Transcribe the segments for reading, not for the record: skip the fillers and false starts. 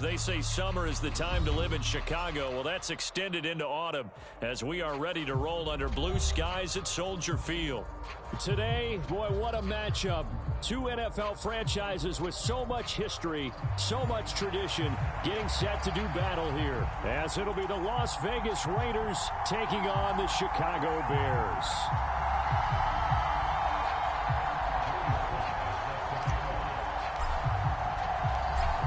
They say summer is the time to live in Chicago. Well, that's extended into autumn as we are ready to roll under blue skies at Soldier Field. Today, boy, what a matchup. Two NFL franchises with so much history, so much tradition, getting set to do battle here. As it'll be the Las Vegas Raiders taking on the Chicago Bears.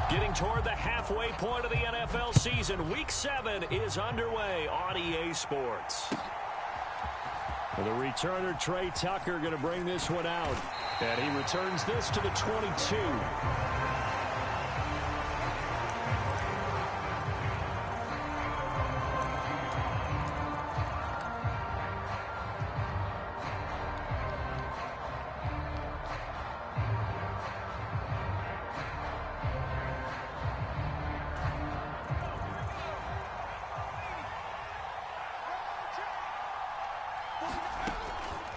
Getting toward the halfway point of the NFL season, Week 7 is underway on EA Sports. The returner, Trey Tucker, going to bring this one out. And he returns this to the 22.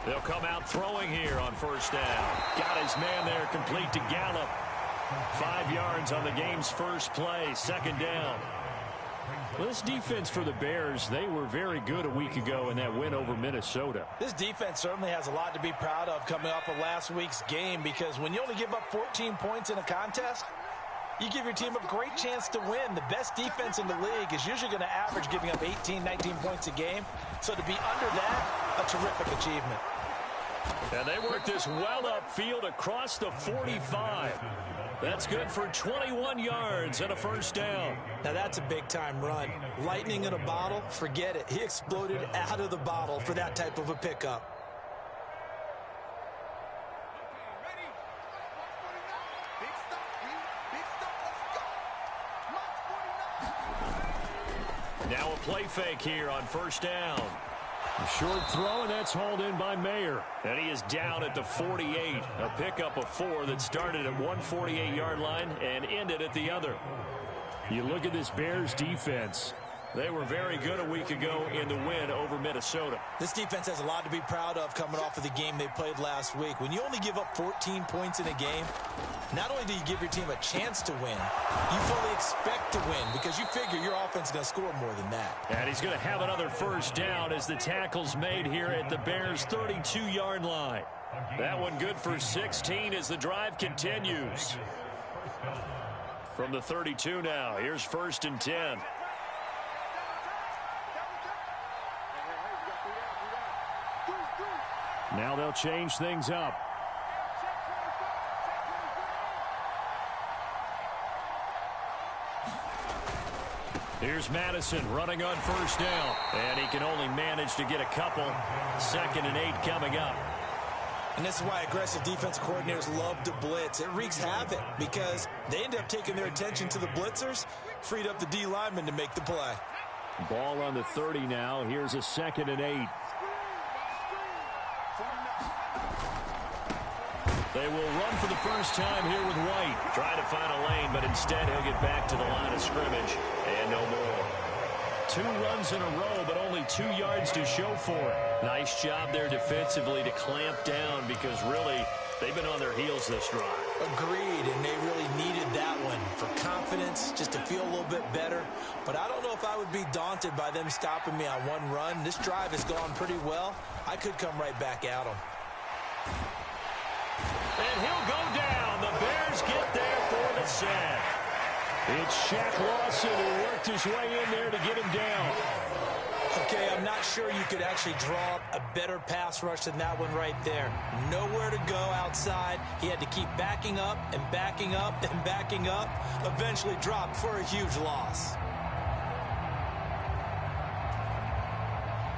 They'll come out throwing here on first down. Got his man there complete to Gallup. 5 yards on the game's first play, second down. Well, this defense for the Bears, they were very good a week ago in that win over Minnesota. This defense certainly has a lot to be proud of coming off of last week's game, because when you only give up 14 points in a contest, you give your team a great chance to win. The best defense in the league is usually going to average giving up 18, 19 points a game. So to be under that, a terrific achievement. And they work this well upfield across the 45. That's good for 21 yards and a first down. Now that's a big-time run. Lightning in a bottle, forget it. He exploded out of the bottle for that type of a pickup. Now a play fake here on first down. A short throw, and that's hauled in by Mayer. And he is down at the 48. A pickup of 4 that started at one 48-yard line and ended at the other. You look at this Bears defense. They were very good a week ago in the win over Minnesota. This defense has a lot to be proud of coming off of the game they played last week. When you only give up 14 points in a game, not only do you give your team a chance to win, you fully expect to win because you figure your offense is going to score more than that. And he's going to have another first down as the tackle's made here at the Bears' 32-yard line. That one good for 16 as the drive continues. From the 32 now, here's first and 10. Now they'll change things up. Here's Madison running on first down. And he can only manage to get a couple. 2nd and 8 coming up. And this is why aggressive defensive coordinators love to blitz. It wreaks havoc because they end up taking their attention to the blitzers, freed up the D lineman to make the play. Ball on the 30 now. Here's a 2nd and 8. They will run for the first time here with White. Trying to find a lane, but instead he'll get back to the line of scrimmage. And no more. 2 runs in a row, but only 2 yards to show for it. Nice job there defensively to clamp down because really they've been on their heels this drive. Agreed, and they really needed that one for confidence, just to feel a little bit better. But I don't know if I would be daunted by them stopping me on one run. This drive has gone pretty well. I could come right back at them. And he'll go down. The Bears get there for the sack. It's Shaq Lawson who worked his way in there to get him down. Okay, I'm not sure you could actually draw up a better pass rush than that one right there. Nowhere to go outside. He had to keep backing up and backing up and backing up. Eventually dropped for a huge loss.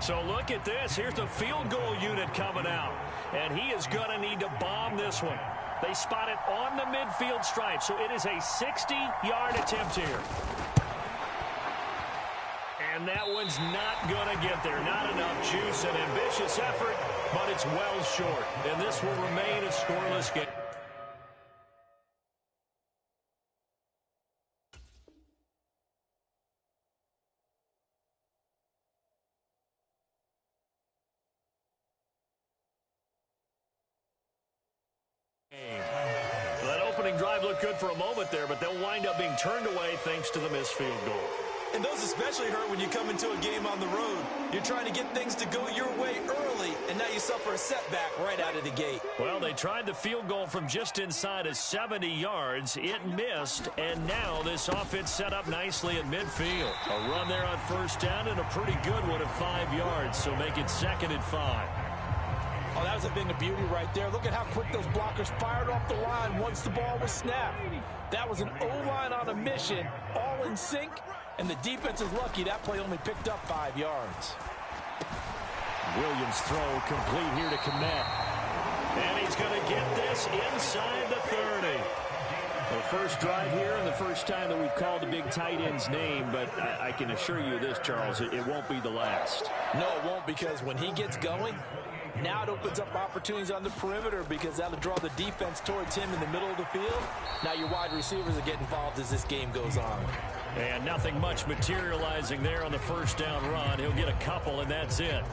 So look at this. Here's the field goal unit coming out. And he is going to need to bomb this one. They spot it on the midfield stripe. So it is a 60-yard attempt here. And that one's not going to get there. Not enough juice. An ambitious effort, but it's well short. And this will remain a scoreless game. That opening drive drive looked good for a moment there, but they'll wind up being turned away thanks to the missed field goal. And those especially hurt when you come into a game on the road. You're trying to get things to go your way early, and now you suffer a setback right out of the gate. Well, they tried the field goal from just inside of 70 yards. It missed, and now this offense set up nicely at midfield. A run there on first down and a pretty good one at 5 yards, so make it 2nd and 5. Oh, that was a thing of beauty right there. Look at how quick those blockers fired off the line once the ball was snapped. That was an O-line on a mission, all in sync. And the defense is lucky that play only picked up 5 yards. Williams throw complete here to Kmet. And he's going to get this inside the 30. The first drive here and the first time that we've called the big tight end's name, but I can assure you this, Charles, it won't be the last. No, it won't, because when he gets going, now it opens up opportunities on the perimeter because that'll draw the defense towards him in the middle of the field. Now your wide receivers will get involved as this game goes on. And nothing much materializing there on the first down run. He'll get a couple, and that's it.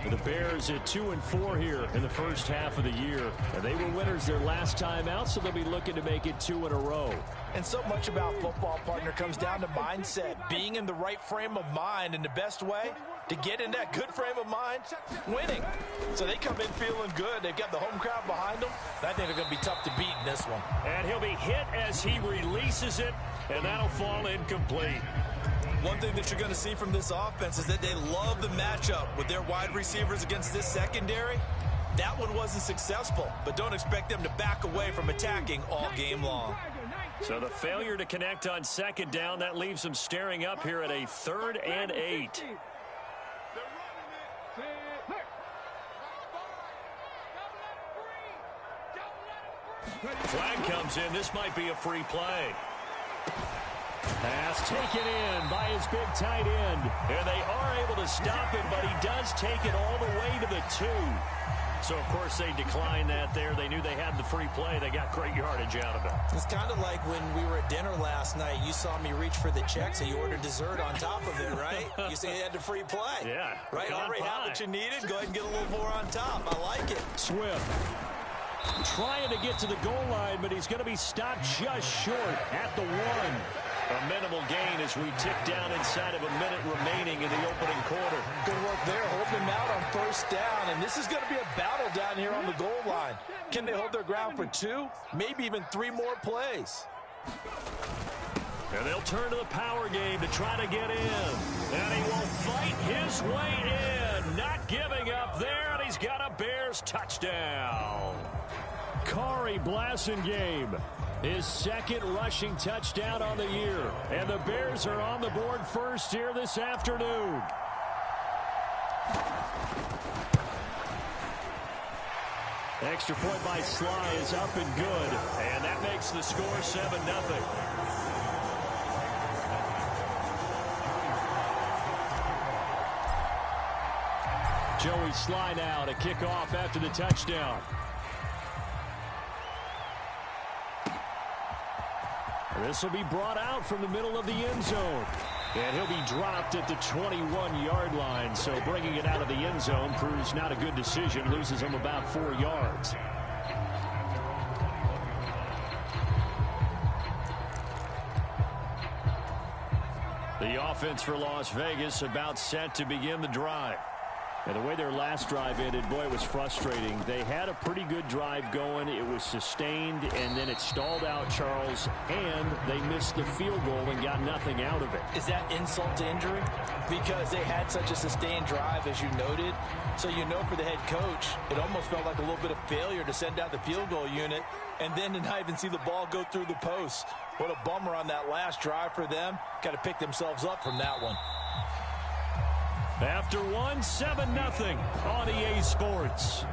The Bears at 2-4 here in the first half of the year. And they were winners their last time out, so they'll be looking to make it 2 in a row. And so much about football, partner, comes down to mindset. Being in the right frame of mind, and the best way to get in that good frame of mind, winning. So they come in feeling good. They've got the home crowd behind them. I think they're going to be tough to beat in this one. And he'll be hit as he releases it, and that'll fall incomplete. One thing that you're going to see from this offense is that they love the matchup with their wide receivers against this secondary. That one wasn't successful, but don't expect them to back away from attacking all game long. So the failure to connect on second down, that leaves them staring up here at a 3rd and 8. Flag comes in. This might be a free play. Pass taken in by his big tight end. And they are able to stop him, but he does take it all the way to the 2. So, of course, they declined that there. They knew they had the free play. They got great yardage out of it. It's kind of like when we were at dinner last night. You saw me reach for the check, so you ordered dessert on top of it, right? You see you had the free play. Yeah. Right? Already had what you needed. Go ahead and get a little more on top. I like it. Swift trying to get to the goal line, but he's going to be stopped just short at the 1. A minimal gain as we tick down inside of a minute remaining in the opening quarter. Good work there, holding him out on first down. And this is going to be a battle down here on the goal line. Can they hold their ground for 2, maybe even 3 more plays? And they'll turn to the power game to try to get in. And he will fight his way in. Not giving up there, and he's got a Bears touchdown. Khari Blasingame, his 2nd rushing touchdown on the year. And the Bears are on the board first here this afternoon. Extra point by Sly is up and good. And that makes the score 7-0. Joey Sly now to kick off after the touchdown. This will be brought out from the middle of the end zone. And he'll be dropped at the 21-yard line. So bringing it out of the end zone proves not a good decision. Loses him about 4 yards. The offense for Las Vegas about set to begin the drive. And the way their last drive ended, boy, it was frustrating. They had a pretty good drive going. It was sustained, and then it stalled out, Charles, and they missed the field goal and got nothing out of it. Is that insult to injury? Because they had such a sustained drive, as you noted. So you know for the head coach, it almost felt like a little bit of failure to send out the field goal unit and then to not even see the ball go through the post. What a bummer on that last drive for them. Got to pick themselves up from that one. After 7-0 on EA Sports.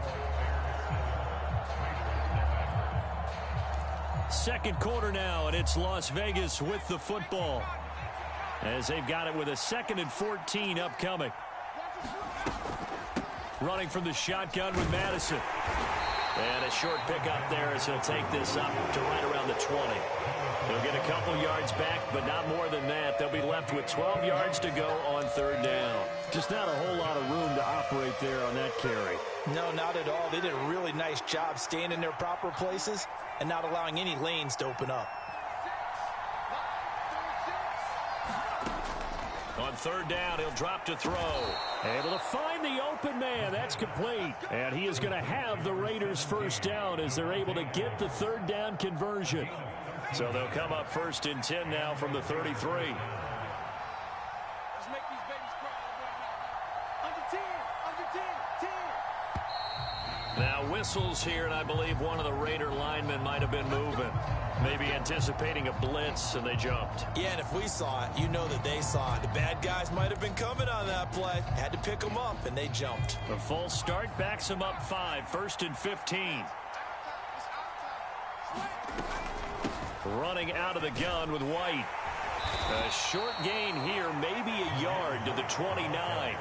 Second quarter now, and it's Las Vegas with the football. As they've got it with a 2nd and 14 upcoming. Running from the shotgun with Madison. And a short pickup there as he'll take this up to right around the 20. He'll get a couple yards back, but not more than that. They'll be left with 12 yards to go on third down. Just not a whole lot of room to operate there on that carry. No, not at all. They did a really nice job staying in their proper places and not allowing any lanes to open up. On third down, he'll drop to throw. Able to find the open man. That's complete. And he is going to have the Raiders first down as they're able to get the third down conversion. So they'll come up first and 10 now from the 33. Now whistles here, and I believe one of the Raider linemen might have been moving. Maybe anticipating a blitz, and they jumped. Yeah, and if we saw it, you know that they saw it. The bad guys might have been coming on that play. Had to pick them up, and they jumped. A false start backs them up 5, first and 15. Running out of the gun with White. A short gain here, maybe a yard to the 29.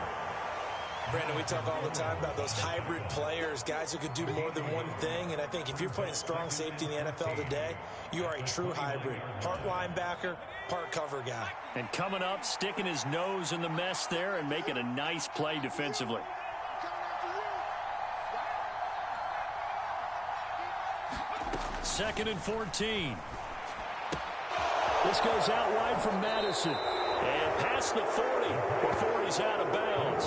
Brandon, we talk all the time about those hybrid players, guys who could do more than one thing, and I think if you're playing strong safety in the NFL today, you are a true hybrid. Part linebacker, part cover guy. And coming up, sticking his nose in the mess there and making a nice play defensively. Second and 14. This goes out wide from Madison. And past the 40 before he's out of bounds.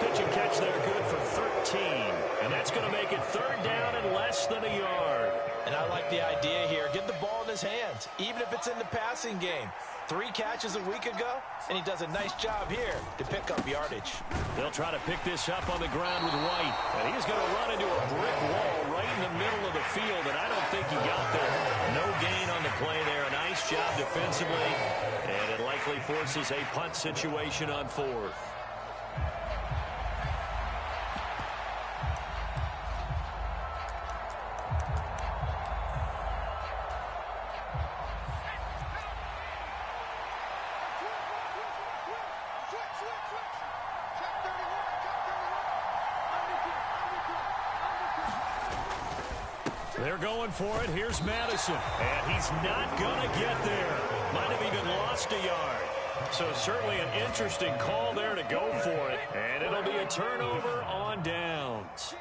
Pitch and catch there good for 13. And that's going to make it third down and less than a yard. And I like the idea here. Get the ball in his hands, even if it's in the passing game. 3 catches a week ago, and he does a nice job here to pick up yardage. They'll try to pick this up on the ground with White. And he's going to run into a brick wall right in the middle of the field, and I don't think he got there. No gain on the play there. A nice job defensively, and it likely forces a punt situation on 4th. They're going for it. Here's Madison. And he's not going to get there. Might have even lost a yard. So certainly an interesting call there to go for it. And it'll be a turnover on downs.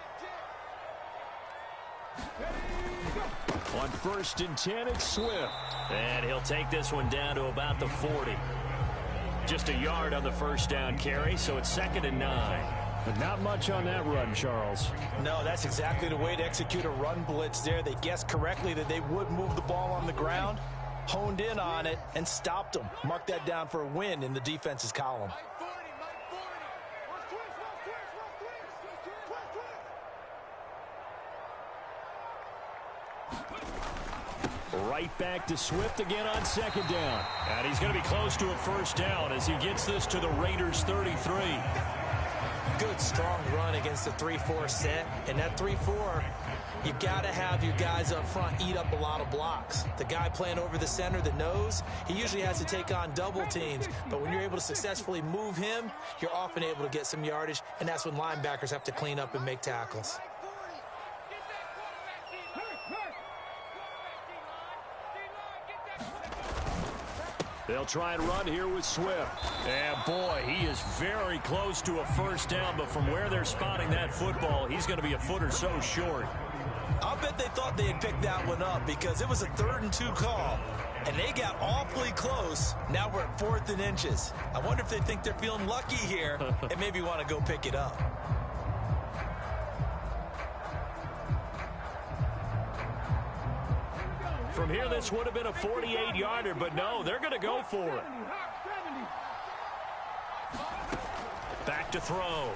On first and 10, it's Swift. And he'll take this one down to about the 40. Just a yard on the first down carry, so it's second and 9. But not much on that run, Charles. No, that's exactly the way to execute a run blitz there. They guessed correctly that they would move the ball on the ground, honed in on it, and stopped them. Mark that down for a win in the defense's column. Right back to Swift again on second down. And he's going to be close to a first down as he gets this to the Raiders' 33. Good, strong run against the 3-4 set. And that 3-4, you've got to have your guys up front eat up a lot of blocks. The guy playing over the center, the nose, he usually has to take on double teams. But when you're able to successfully move him, you're often able to get some yardage. And that's when linebackers have to clean up and make tackles. They'll try and run here with Swift. And boy, he is very close to a first down, but from where they're spotting that football, he's going to be a foot or so short. I'll bet they thought they had picked that one up because it was a 3rd and 2 call, and they got awfully close. Now we're at 4th and inches. I wonder if they think they're feeling lucky here and maybe want to go pick it up. From here, this would have been a 48-yarder, but no, they're going to go for it. Back to throw.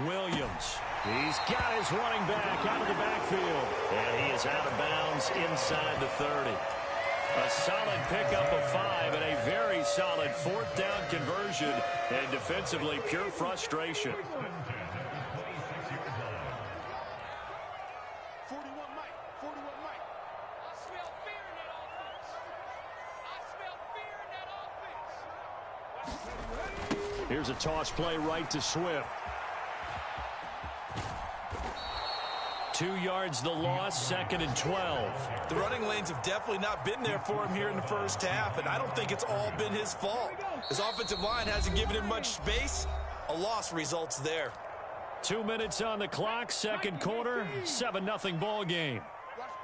Williams. He's got his running back out of the backfield. And he is out of bounds inside the 30. A solid pickup of 5 and a very solid 4th down conversion. And defensively, pure frustration. Here's a toss play right to Swift. 2 yards the loss, 2nd and 12. The running lanes have definitely not been there for him here in the first half, and I don't think it's all been his fault. His offensive line hasn't given him much space. A loss results there. 2 minutes on the clock, second quarter, 7-0 ball game.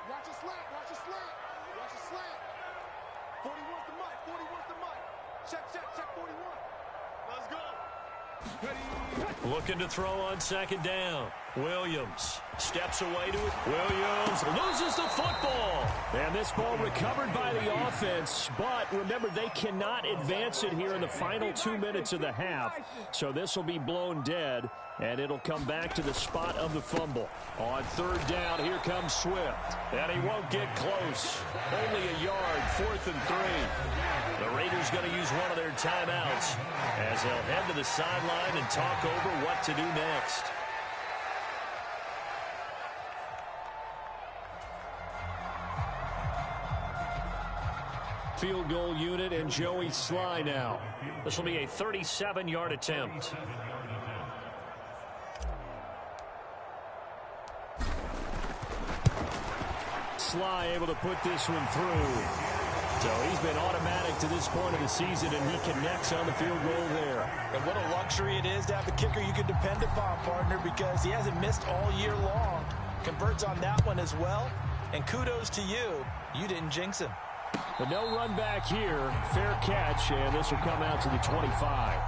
Watch a slant, watch a slant, watch a slant. 40 wants the mic, 40 wants the mic. Check 41. Let's go. Looking to throw on second down. Williams steps away to it. Williams loses the football. And this ball recovered by the offense. But remember, they cannot advance it here in the final 2 minutes of the half. So this will be blown dead, and it'll come back to the spot of the fumble. On third down, here comes Swift. And he won't get close. Only a yard, 4th and 3. The Raiders going to use one of their timeouts as they'll head to the sideline and talk over what to do next. Field goal unit and Joey Sly now. This will be a 37-yard attempt. Sly able to put this one through. So he's been automatic to this point of the season, and he connects on the field goal there. And what a luxury it is to have a kicker you can depend upon, partner, because he hasn't missed all year long. Converts on that one as well. And kudos to you. You didn't jinx him. But no run back here. Fair catch, and this will come out to the 25.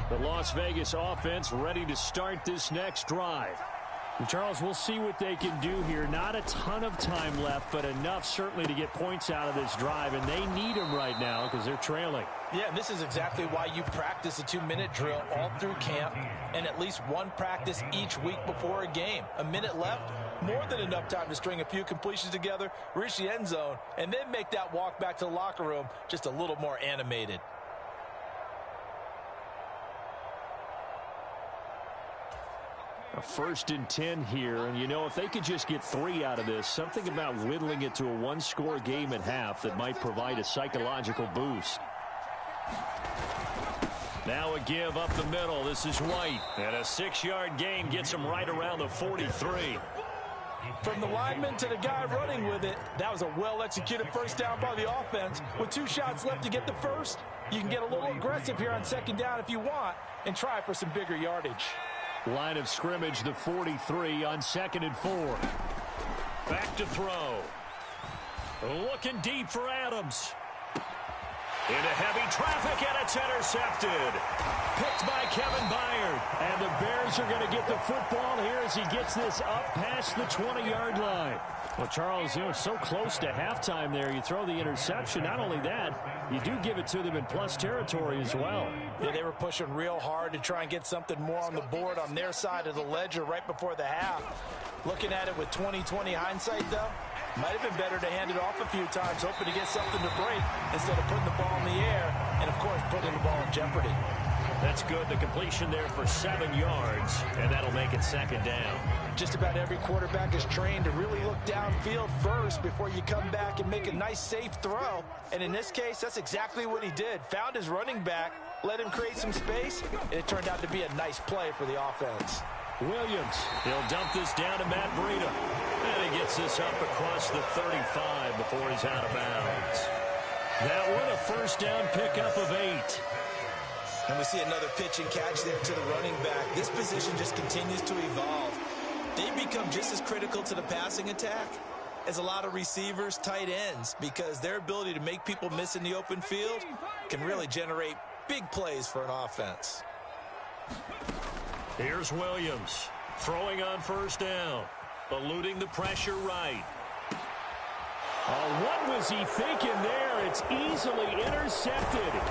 The Las Vegas offense ready to start this next drive. And Charles, we'll see what they can do here. Not a ton of time left, but enough certainly to get points out of this drive, and they need them right now because they're trailing. Yeah, and this is exactly why you practice a 2-minute drill all through camp and at least one practice each week before a game. A minute left, more than enough time to string a few completions together, reach the end zone, and then make that walk back to the locker room just a little more animated. A 1st and 10 here, and you know, if they could just get 3 out of this, something about whittling it to a 1-score game at half that might provide a psychological boost. Now a give up the middle. This is White, and a 6-yard gain gets him right around the 43. From the lineman to the guy running with it, that was a well-executed first down by the offense. With 2 shots left to get the first, you can get a little aggressive here on second down if you want and try for some bigger yardage. Line of scrimmage, the 43 on 2nd and 4. Back to throw. Looking deep for Adams. Into heavy traffic, and it's intercepted. Picked by Kevin Byard. And the Bears are going to get the football here as he gets this up past the 20-yard line. Well, Charles, you know, so close to halftime there. You throw the interception. Not only that, you do give it to them in plus territory as well. Yeah, they were pushing real hard to try and get something more on the board on their side of the ledger right before the half. Looking at it with 20/20 hindsight, though, might have been better to hand it off a few times, hoping to get something to break instead of putting the ball in the air and, of course, putting the ball in jeopardy. That's good. The completion there for 7 yards, and that'll make it 2nd down. Just about every quarterback is trained to really look downfield first before you come back and make a nice, safe throw. And in this case, that's exactly what he did. Found his running back, let him create some space, and it turned out to be a nice play for the offense. Williams, he'll dump this down to Matt Breida. And he gets this up across the 35 before he's out of bounds. That one, a first down pickup of 8. And we see another pitch and catch there to the running back. This position just continues to evolve. They become just as critical to the passing attack as a lot of receivers, tight ends, because their ability to make people miss in the open field can really generate big plays for an offense. Here's Williams throwing on first down, eluding the pressure right. What was he thinking there? It's easily intercepted.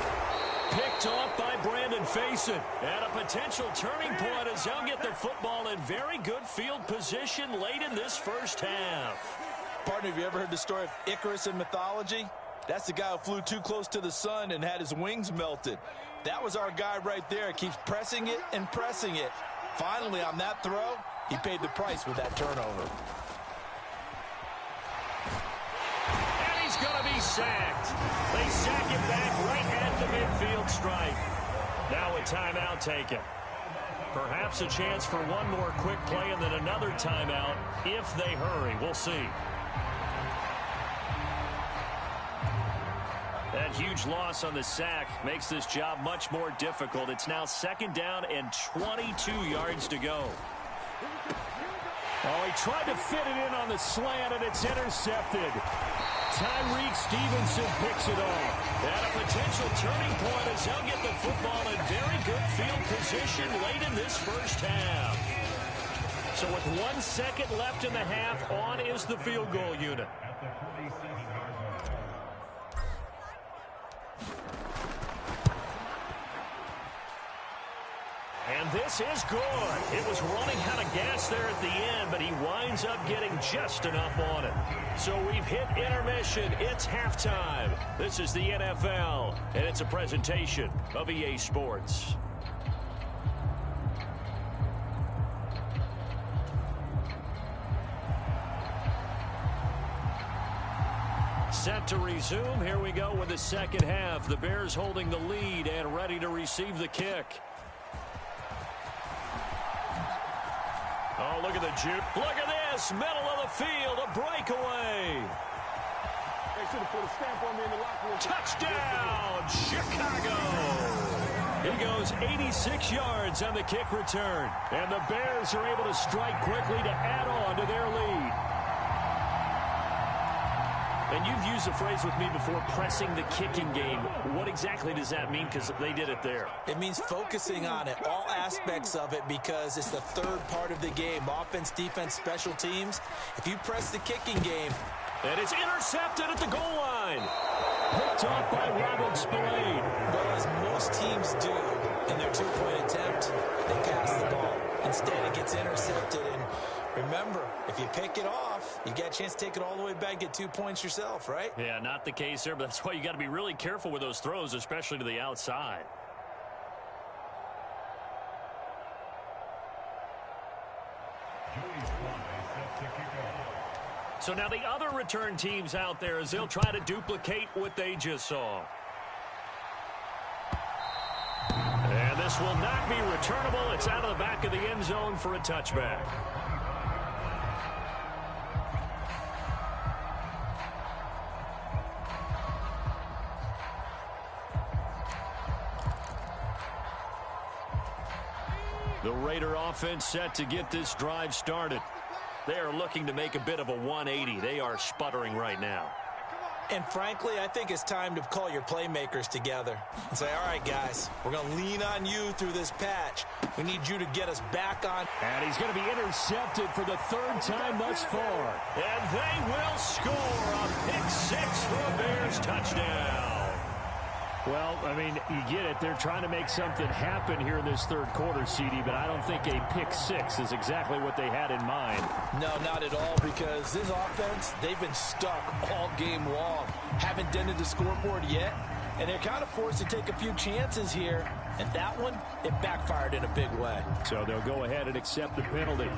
Picked off by Brandon Faison. And a potential turning point as they'll get the football in very good field position late in this first half. Partner, have you ever heard the story of Icarus in mythology? That's the guy who flew too close to the sun and had his wings melted. That was our guy right there. Keeps pressing it and pressing it. Finally, on that throw, he paid the price with that turnover. sacked. They sack him back right at the midfield stripe. Now a timeout taken. Perhaps a chance for one more quick play and then another timeout if they hurry. We'll see. That huge loss on the sack makes this job much more difficult. It's now 2nd down and 22 yards to go. Oh, he tried to fit it in on the slant, and it's intercepted. Tyreek Stevenson picks it off. And a potential turning point as they'll get the football in very good field position late in this first half. So with 1 second left in the half, on is the field goal unit. And this is good. It was running out of gas there at the end, but he winds up getting just enough on it. So we've hit intermission. It's halftime. This is the NFL, and it's a presentation of EA Sports. Set to resume. Here we go with the second half. The Bears holding the lead and ready to receive the kick. Oh, look at the juke. Look at this. Middle of the field. A breakaway. They should have put a stamp on me in the locker room. Touchdown, Chicago. He goes 86 yards on the kick return. And the Bears are able to strike quickly to add on to their lead. And you've used the phrase with me before, pressing the kicking game. What exactly does that mean? Because they did it there. It means focusing on it, all aspects of it, because it's the third part of the game. Offense, defense, special teams. If you press the kicking game. And it's intercepted at the goal line. Picked off by Robert Spillane. Well, as most teams do in their two-point attempt, they pass the ball. Instead, it gets intercepted. And remember, if you pick it off, you get a chance to take it all the way back, get 2 points yourself, right? Yeah, not the case there, but that's why you got to be really careful with those throws, especially to the outside. So now the other return teams out there as they'll try to duplicate what they just saw. And this will not be returnable. It's out of the back of the end zone for a touchback. The Raider offense set to get this drive started. They are looking to make a bit of a 180. They are sputtering right now. And frankly, I think it's time to call your playmakers together and say, all right, guys, we're going to lean on you through this patch. We need you to get us back on. And he's going to be intercepted for the third time thus far. And they will score a pick six for a Bears touchdown. Well, I mean, you get it. They're trying to make something happen here in this third quarter, CD, but I don't think a pick six is exactly what they had in mind. No, not at all, because this offense, they've been stuck all game long. Haven't dented the scoreboard yet, and they're kind of forced to take a few chances here. And that one, it backfired in a big way. So they'll go ahead and accept the penalty.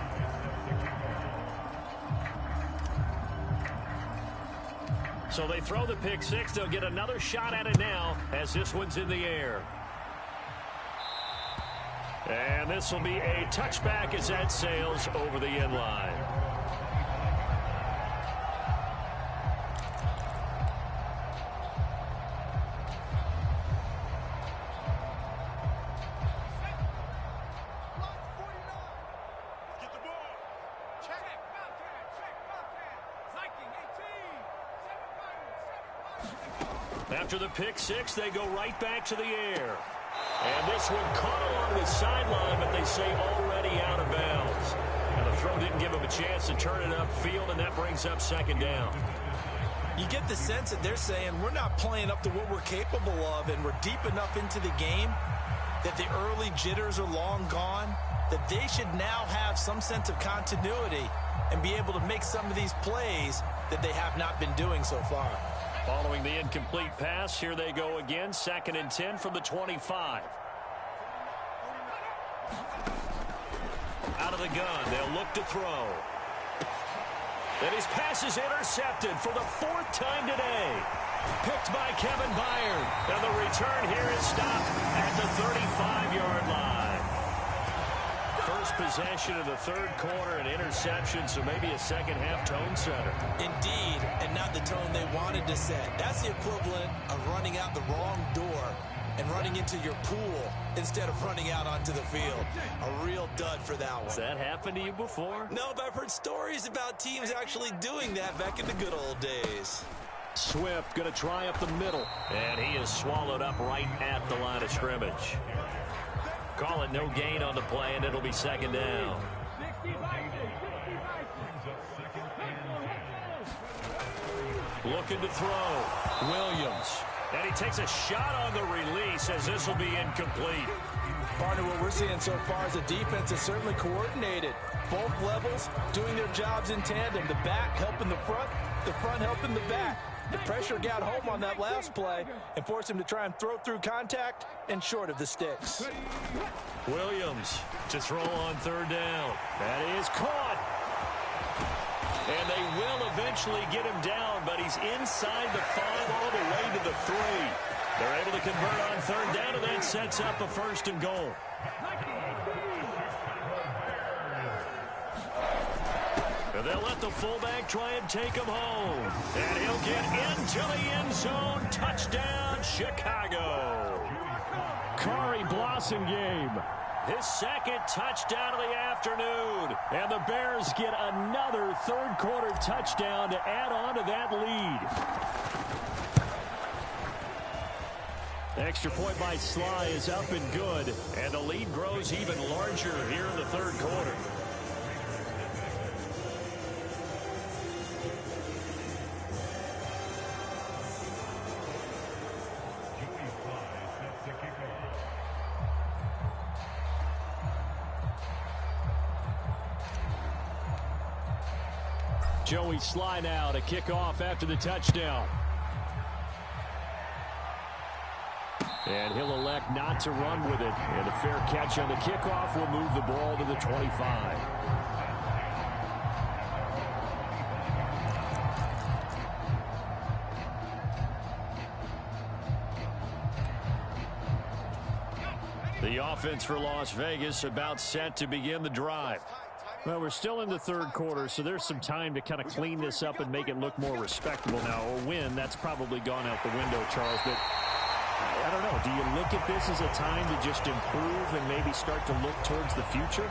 So they throw the pick six. They'll get another shot at it now as this one's in the air. And this will be a touchback as that sails over the end line. After the pick six, they go right back to the air. And this one caught along the sideline, but they say already out of bounds. And the throw didn't give them a chance to turn it upfield, and that brings up second down. You get the sense that they're saying we're not playing up to what we're capable of, and we're deep enough into the game that the early jitters are long gone, that they should now have some sense of continuity and be able to make some of these plays that they have not been doing so far. Following the incomplete pass, here they go again, 2nd and 10 from the 25. Out of the gun, they'll look to throw. And his pass is intercepted for the 4th time today. Picked by Kevin Byard. And the return here is stopped at the 35-yard line. First possession of the 3rd quarter, an interception, so maybe a second-half tone setter. Indeed, and not the tone they wanted to set. That's the equivalent of running out the wrong door and running into your pool instead of running out onto the field. A real dud for that one. Has that happened to you before? No, but I've heard stories about teams actually doing that back in the good old days. Swift going to try up the middle. And he is swallowed up right at the line of scrimmage. Call it no gain on the play, and it'll be 2nd down. Looking to throw. Williams. And he takes a shot on the release as this will be incomplete. Partner, what we're seeing so far is the defense is certainly coordinated. Both levels doing their jobs in tandem. The back helping the front helping the back. The pressure got home on that last play and forced him to try and throw through contact and short of the sticks. Williams to throw on 3rd down. That is caught. And they will eventually get him down, but he's inside the 5 all the way to the 3. They're able to convert on 3rd down, and that sets up a 1st and goal. And they'll let the fullback try and take him home. And he'll get into the end zone. Touchdown, Chicago. Kari Blossomgame. His 2nd touchdown of the afternoon. And the Bears get another 3rd quarter touchdown to add on to that lead. Extra point by Sly is up and good. And the lead grows even larger here in the 3rd quarter. Joey Sly now to kick off after the touchdown. And he'll elect not to run with it. And a fair catch on the kickoff will move the ball to the 25. The offense for Las Vegas about set to begin the drive. Well, we're still in the 3rd quarter, so there's some time to kind of clean this up and make it look more respectable now. A win, that's probably gone out the window, Charles. But I don't know. Do you look at this as a time to just improve and maybe start to look towards the future?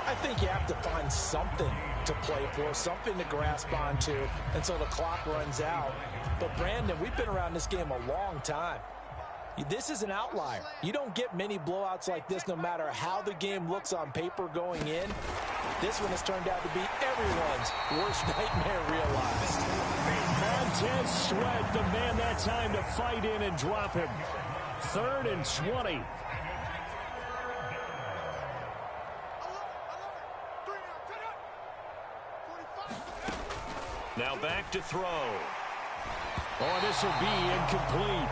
I think you have to find something to play for, something to grasp onto until the clock runs out. But, Brandon, we've been around this game a long time. This is an outlier. You don't get many blowouts like this no matter how the game looks on paper going in. This one has turned out to be everyone's worst nightmare realized. Montez Sweat, the man that time to fight in and drop him. 3rd and 20. Now back to throw. Oh, this will be incomplete.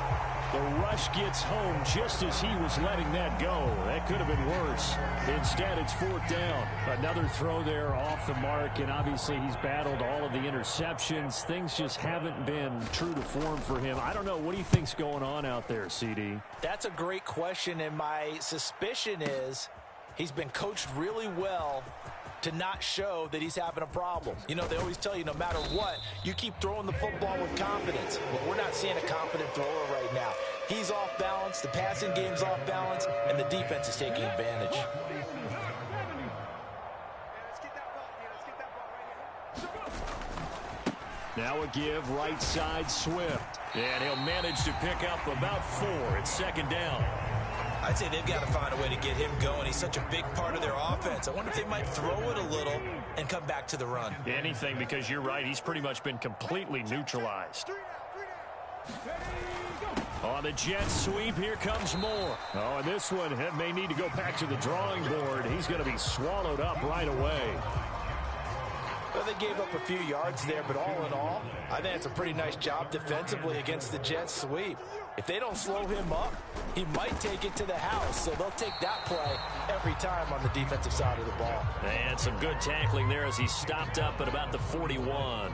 The rush gets home just as he was letting that go. That could have been worse. Instead, it's 4th down. Another throw there off the mark, and obviously he's battled all of the interceptions. Things just haven't been true to form for him. I don't know. What do you think's going on out there, CD? That's a great question, and my suspicion is he's been coached really well to not show that he's having a problem. You know, they always tell you no matter what, you keep throwing the football with confidence. Well, we're not seeing a confident thrower right now. He's off balance, the passing game's off balance, and the defense is taking advantage. Now a give right side Swift. And he'll manage to pick up about 4. It's 2nd down. I'd say they've got to find a way to get him going. He's such a big part of their offense. I wonder if they might throw it a little and come back to the run. Anything, because you're right. He's pretty much been completely neutralized. On the jet sweep, here comes Moore. Oh, and this one may need to go back to the drawing board. He's going to be swallowed up right away. Well, they gave up a few yards there, but all in all, I think it's a pretty nice job defensively against the Jets sweep. If they don't slow him up, he might take it to the house, so they'll take that play every time on the defensive side of the ball. And some good tackling there as he stopped up at about the 41.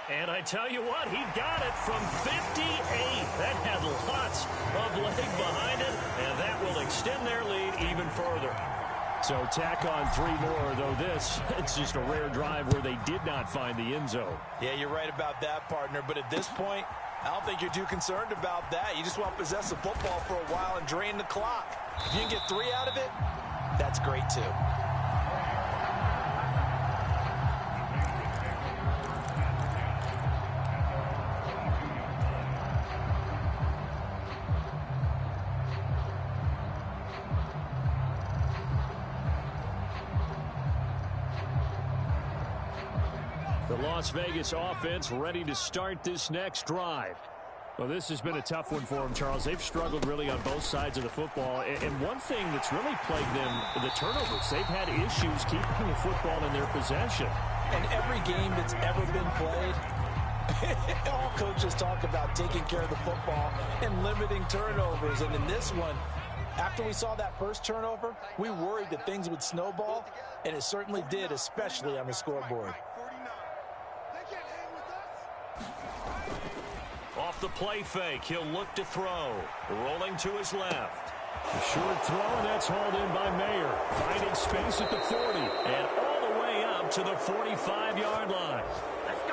And I tell you what, he got it from 58. That had lots of leg behind it, and that will extend their lead even further. So tack on 3 more, though this, it's just a rare drive where they did not find the end zone. Yeah, you're right about that, partner. But at this point, I don't think you're too concerned about that. You just want to possess the football for a while and drain the clock. If you can get 3 out of it, that's great, too. The Las Vegas offense ready to start this next drive. Well, this has been a tough one for them, Charles. They've struggled really on both sides of the football. And one thing that's really plagued them, the turnovers. They've had issues keeping the football in their possession. And every game that's ever been played, all coaches talk about taking care of the football and limiting turnovers. And in this one, after we saw that first turnover, we worried that things would snowball, and it certainly did, especially on the scoreboard. Off the play fake, he'll look to throw. Rolling to his left. A short throw, and that's hauled in by Mayer. Finding space at the 40, and all the way up to the 45-yard line.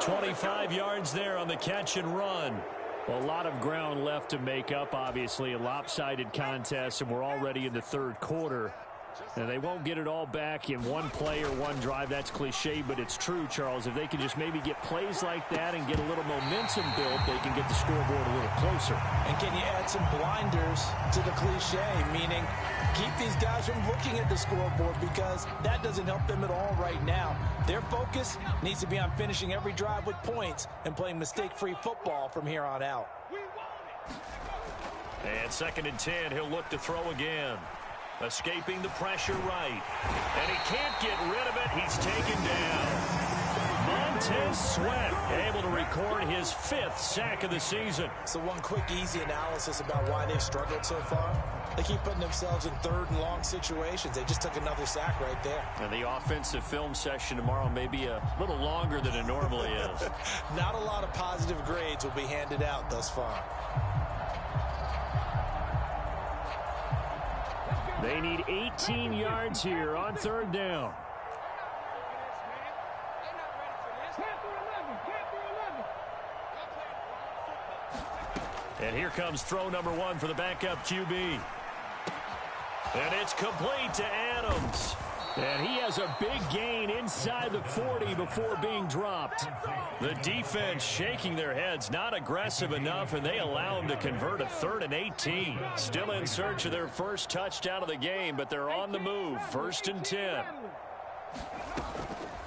25 yards there on the catch and run. A lot of ground left to make up, obviously. A lopsided contest, and we're already in the third quarter. And they won't get it all back in one play or one drive. That's cliche, but it's true, Charles. If they can just maybe get plays like that and get a little momentum built, they can get the scoreboard a little closer. And can you add some blinders to the cliche, meaning keep these guys from looking at the scoreboard, because that doesn't help them at all right now. Their focus needs to be on finishing every drive with points and playing mistake-free football from here on out. And 2nd and 10, he'll look to throw again. Escaping the pressure right. And he can't get rid of it. He's taken down. Montez Sweat able to record his 5th sack of the season. So one quick, easy analysis about why they've struggled so far. They keep putting themselves in 3rd and long situations. They just took another sack right there. And the offensive film session tomorrow may be a little longer than it normally is. Not a lot of positive grades will be handed out thus far. They need 18 yards here on 3rd down. And here comes throw number 1 for the backup QB. And it's complete to Adams. And he has a big gain inside the 40 before being dropped. The defense shaking their heads, not aggressive enough, and they allow him to convert a 3rd and 18. Still in search of their first touchdown of the game, but they're on the move. 1st and 10.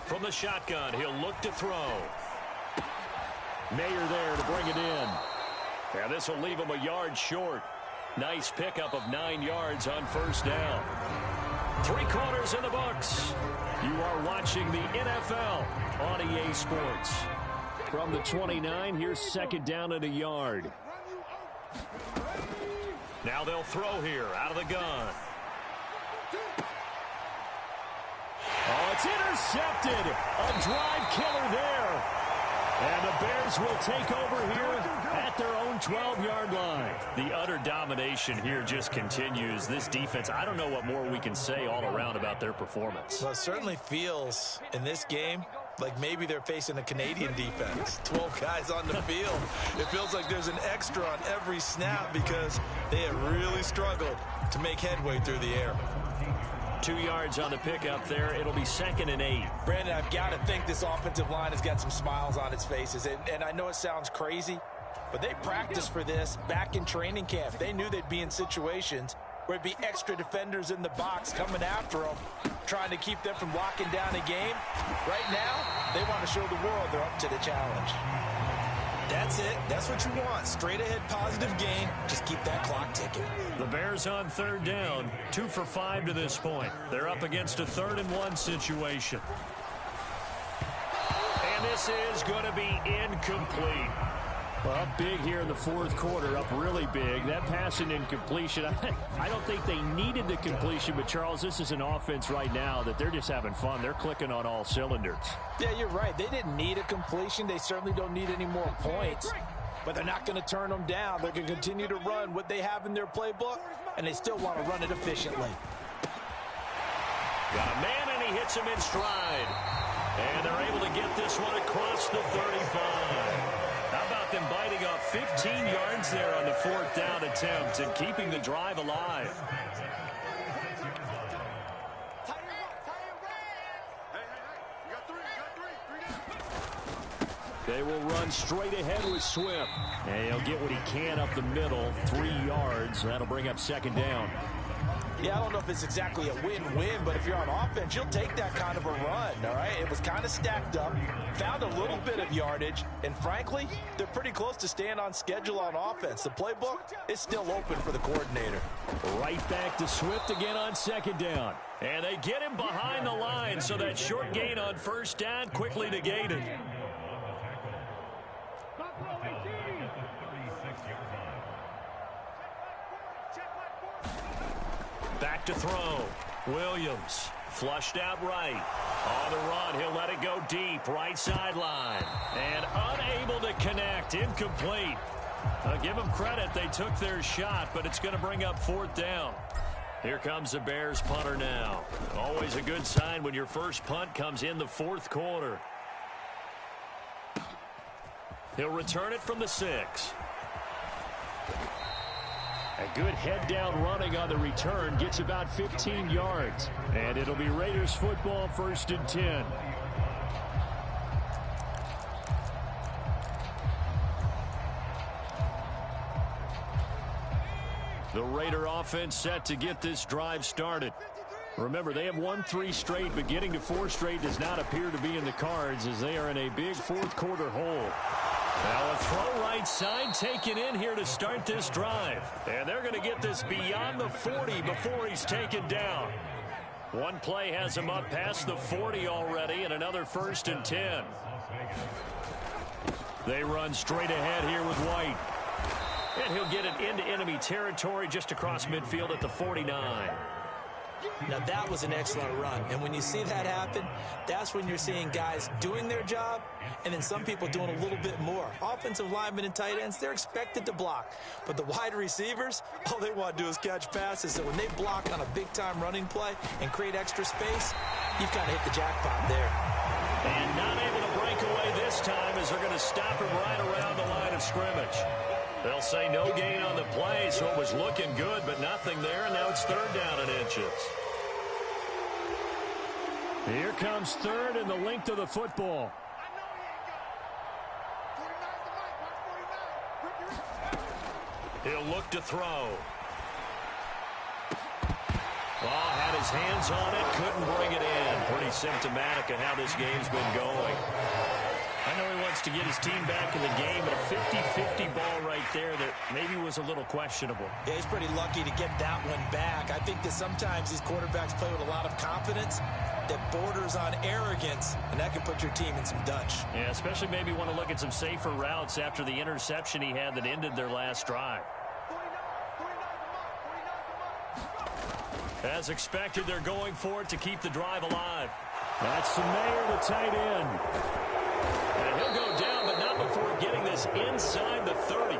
From the shotgun, he'll look to throw. Mayer there to bring it in. And this will leave him a yard short. Nice pickup of 9 yards on 1st down. 3 quarters in the books. You are watching the NFL on EA Sports. From the 29, here's 2nd down and a yard. Now they'll throw here out of the gun. Oh, it's intercepted. A drive killer there. And the Bears will take over here at their own 12-yard line. The utter domination here just continues. This defense, I don't know what more we can say all around about their performance. Well, it certainly feels in this game like maybe they're facing a Canadian defense. 12 guys on the field. It feels like there's an extra on every snap because they have really struggled to make headway through the air. 2 yards on the pickup there. It'll be 2nd and 8. Brandon, I've got to think this offensive line has got some smiles on its faces. And I know it sounds crazy, but they practiced for this back in training camp. They knew they'd be in situations where it'd be extra defenders in the box coming after them, trying to keep them from locking down a game. Right now, they want to show the world they're up to the challenge. That That's it. That's what you want. Straight ahead positive gain. Just keep that clock ticking. The Bears on third down, 2 for 5 to this point. They're up against a 3rd-and-1 situation. And this is going to be incomplete. Well, up big here in the 4th quarter, up really big. That pass and incompletion, I don't think they needed the completion, but Charles, this is an offense right now that they're just having fun. They're clicking on all cylinders. Yeah, you're right. They didn't need a completion. They certainly don't need any more points, but they're not going to turn them down. They're going to continue to run what they have in their playbook, and they still want to run it efficiently. Got a man, and he hits him in stride. And they're able to get this one across the 35. How about them biting off 15 yards there on the 4th down attempt and keeping the drive alive? They will run straight ahead with Swift. And he'll get what he can up the middle, 3 yards. That'll bring up 2nd down. Yeah, I don't know if it's exactly a win-win, but if you're on offense, you'll take that kind of a run, all right? It was kind of stacked up, found a little bit of yardage, and frankly, they're pretty close to staying on schedule on offense. The playbook is still open for the coordinator. Right back to Swift again on 2nd down. And they get him behind the line, so that short gain on 1st down quickly negated. Back to throw. Williams flushed out right. On the run, he'll let it go deep. Right sideline. And unable to connect. Incomplete. Give them credit. They took their shot, but it's going to bring up 4th down. Here comes the Bears punter now. Always a good sign when your first punt comes in the 4th quarter. He'll return it from the 6. A good head-down running on the return. Gets about 15 yards. And it'll be Raiders football, 1st and 10. The Raider offense set to get this drive started. Remember, they have won 3 straight, but getting to 4 straight does not appear to be in the cards as they are in a big 4th quarter hole. Now a throw right side taken in here to start this drive. And they're going to get this beyond the 40 before he's taken down. One play has him up past the 40 already, and another 1st and 10. They run straight ahead here with White. And he'll get it into enemy territory just across midfield at the 49. Now that was an excellent run, and when you see that happen, that's when you're seeing guys doing their job and then some people doing a little bit more. Offensive linemen and tight ends, they're expected to block, but the wide receivers, all they want to do is catch passes. So when they block on a big-time running play and create extra space, you've kind of hit the jackpot there. And not able to break away this time as they're going to stop him right around the line of scrimmage. They'll say no gain on the play, so it was looking good, but nothing there, and now it's 3rd down and inches. Here comes 3rd and the length of the football. He'll look to throw. Oh, had his hands on it, couldn't bring it in. Pretty symptomatic of how this game's been going. I know he wants to get his team back in the game, but a 50-50 ball right there that maybe was a little questionable. Yeah, he's pretty lucky to get that one back. I think that sometimes these quarterbacks play with a lot of confidence that borders on arrogance, and that can put your team in some Dutch. Yeah, especially maybe want to look at some safer routes after the interception he had that ended their last drive. As expected, they're going for it to keep the drive alive. That's Mayer, the tight end. And he'll go down, but not before getting this inside the 30.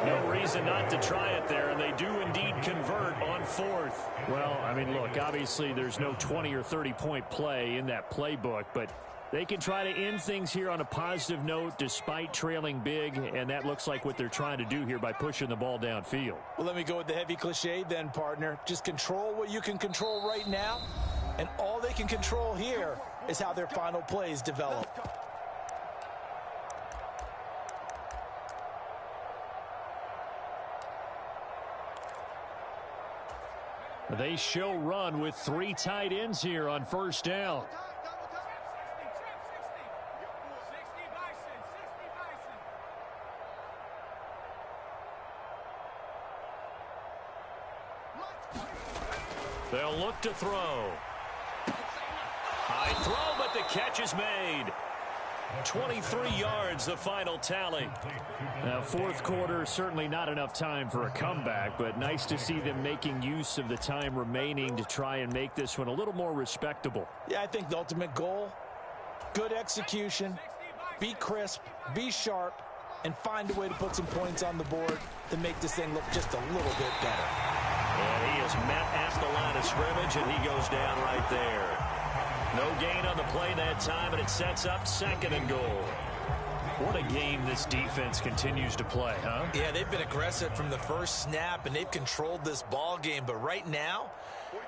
No reason not to try it there, and they do indeed convert on 4th. Well, I mean, look, obviously there's no 20 or 30-point play in that playbook, but they can try to end things here on a positive note despite trailing big, and that looks like what they're trying to do here by pushing the ball downfield. Well, let me go with the heavy cliche then, partner. Just control what you can control right now, and all they can control here is how their final plays develop. They show run with 3 tight ends here on 1st down. They'll look to throw. High throw, but the catch is made. 23 yards, the final tally. Now, fourth quarter, certainly not enough time for a comeback, but nice to see them making use of the time remaining to try and make this one a little more respectable. Yeah, I think the ultimate goal, good execution, be crisp, be sharp, and find a way to put some points on the board to make this thing look just a little bit better. And he is met at the line of scrimmage, and he goes down right there. No gain on the play that time, and it sets up second and goal. What a game this defense continues to play, huh? Yeah, they've been aggressive from the first snap, and they've controlled this ball game. But right now,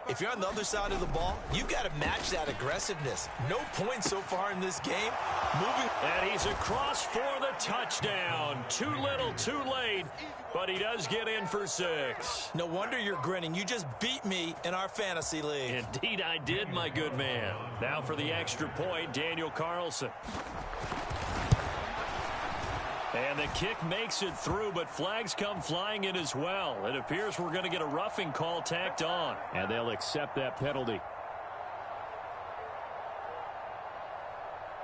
if you're on the other side of the ball, you've got to match that aggressiveness. No points so far in this game. And he's across for the touchdown. Too little, too late, but he does get in for 6. No wonder you're grinning. You just beat me in our fantasy league. Indeed I did, my good man. Now for the extra point, Daniel Carlson. And the kick makes it through, but flags come flying in as well. It appears we're going to get a roughing call tacked on. And they'll accept that penalty.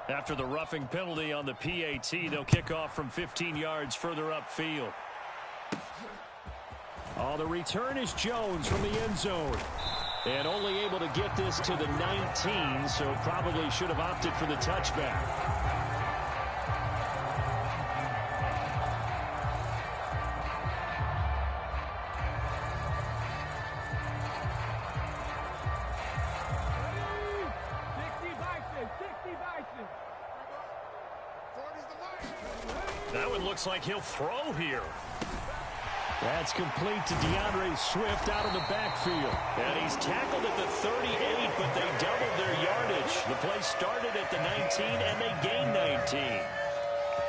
After the roughing penalty on the PAT, they'll kick off from 15 yards further upfield. Oh, the return is Jones from the end zone. And only able to get this to the 19, so probably should have opted for the touchback. That one looks like he'll throw here. That's complete to DeAndre Swift out of the backfield. And he's tackled at the 38, but they doubled their yardage. The play started at the 19, and they gained 19.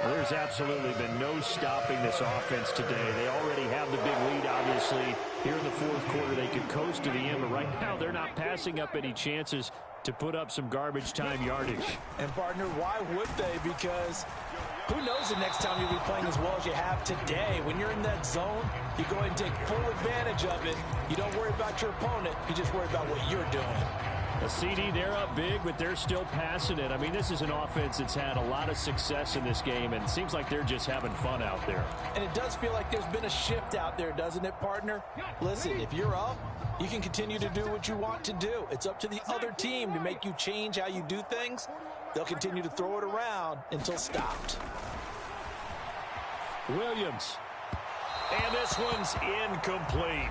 Well, there's absolutely been no stopping this offense today. They already have the big lead, obviously. Here in the fourth quarter, they could coast to the end, but right now they're not passing up any chances to put up some garbage time yardage. And, partner, why would they? Because who knows the next time you'll be playing as well as you have today. When you're in that zone, you go ahead and take full advantage of it. You don't worry about your opponent. You just worry about what you're doing. A CD, they're up big, but they're still passing it. I mean, this is an offense that's had a lot of success in this game, and it seems like they're just having fun out there. And it does feel like there's been a shift out there, doesn't it, partner? Listen, if you're up, you can continue to do what you want to do. It's up to the other team to make you change how you do things. They'll continue to throw it around until stopped. Williams. And this one's incomplete.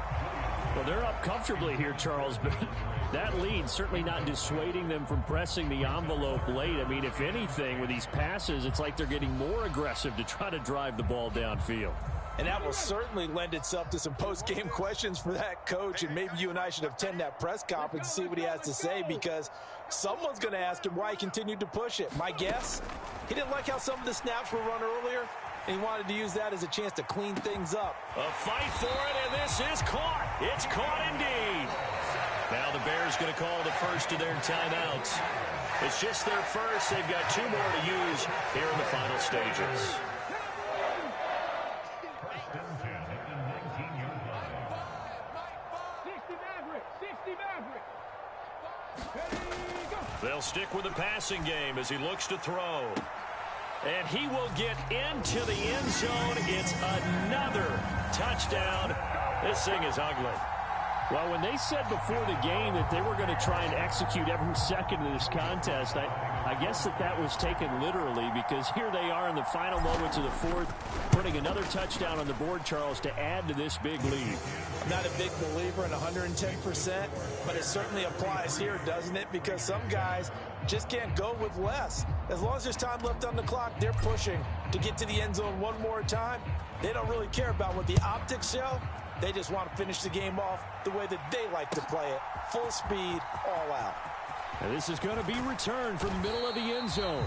Well, they're up comfortably here, Charles, but that lead certainly not dissuading them from pressing the envelope late. I mean, if anything, with these passes, it's like they're getting more aggressive to try to drive the ball downfield. And that will certainly lend itself to some post-game questions for that coach, and maybe you and I should attend that press conference and see what he has to say, because someone's going to ask him why he continued to push it. My guess, he didn't like how some of the snaps were run earlier, and he wanted to use that as a chance to clean things up. A fight for it, and this is caught. It's caught indeed. Now the Bears going to call the first of their timeouts. It's just their first. They've got 2 more to use here in the final stages. They'll stick with the passing game as he looks to throw. And he will get into the end zone. It's another touchdown. This thing is ugly. Well, when they said before the game that they were going to try and execute every second of this contest, I guess that was taken literally, because here they are in the final moments of the fourth, putting another touchdown on the board, Charles, to add to this big lead. I'm not a big believer in 110%, but it certainly applies here, doesn't it? Because some guys just can't go with less. As long as there's time left on the clock, they're pushing to get to the end zone one more time. They don't really care about what the optics show. They just want to finish the game off the way that they like to play it. Full speed, all out. And this is going to be returned from the middle of the end zone.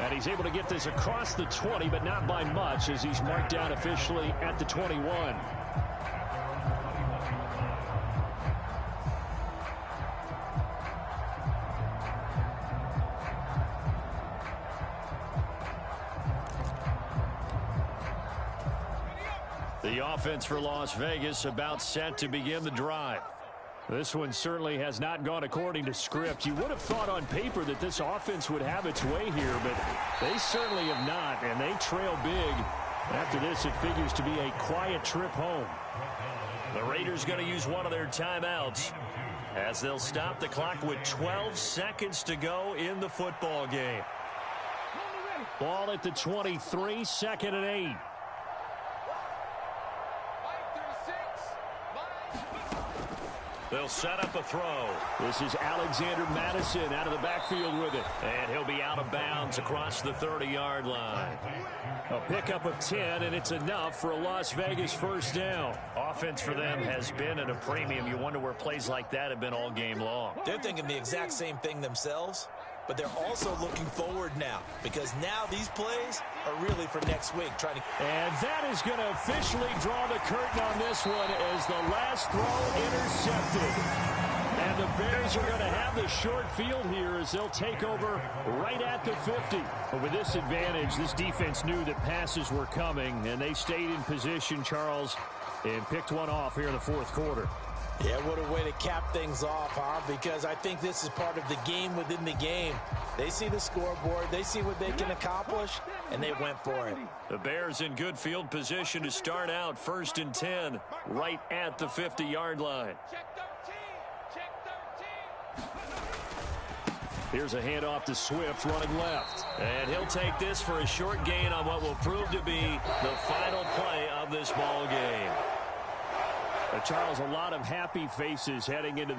And he's able to get this across the 20, but not by much, as he's marked down officially at the 21. The offense for Las Vegas about set to begin the drive. This one certainly has not gone according to script. You would have thought on paper that this offense would have its way here, but they certainly have not, and they trail big. After this, it figures to be a quiet trip home. The Raiders going to use one of their timeouts as they'll stop the clock with 12 seconds to go in the football game. Ball at the 23, 2nd and 8. They'll set up a throw. This is Alexander Madison out of the backfield with it. And he'll be out of bounds across the 30-yard line. A pickup of 10, and it's enough for a Las Vegas first down. Offense for them has been at a premium. You wonder where plays like that have been all game long. They're thinking the exact same thing themselves, but they're also looking forward now because now these plays are really for next week. And that is going to officially draw the curtain on this one as the last throw intercepted. And the Bears are going to have the short field here as they'll take over right at the 50. But with this advantage, this defense knew that passes were coming, and they stayed in position, Charles, and picked one off here in the fourth quarter. Yeah, what a way to cap things off, huh? Because I think this is part of the game within the game. They see the scoreboard, they see what they can accomplish, and they went for it. The Bears in good field position to start out 1st and 10 right at the 50-yard line. Here's a handoff to Swift running left. And he'll take this for a short gain on what will prove to be the final play of this ball game. Charles, a lot of happy faces heading into the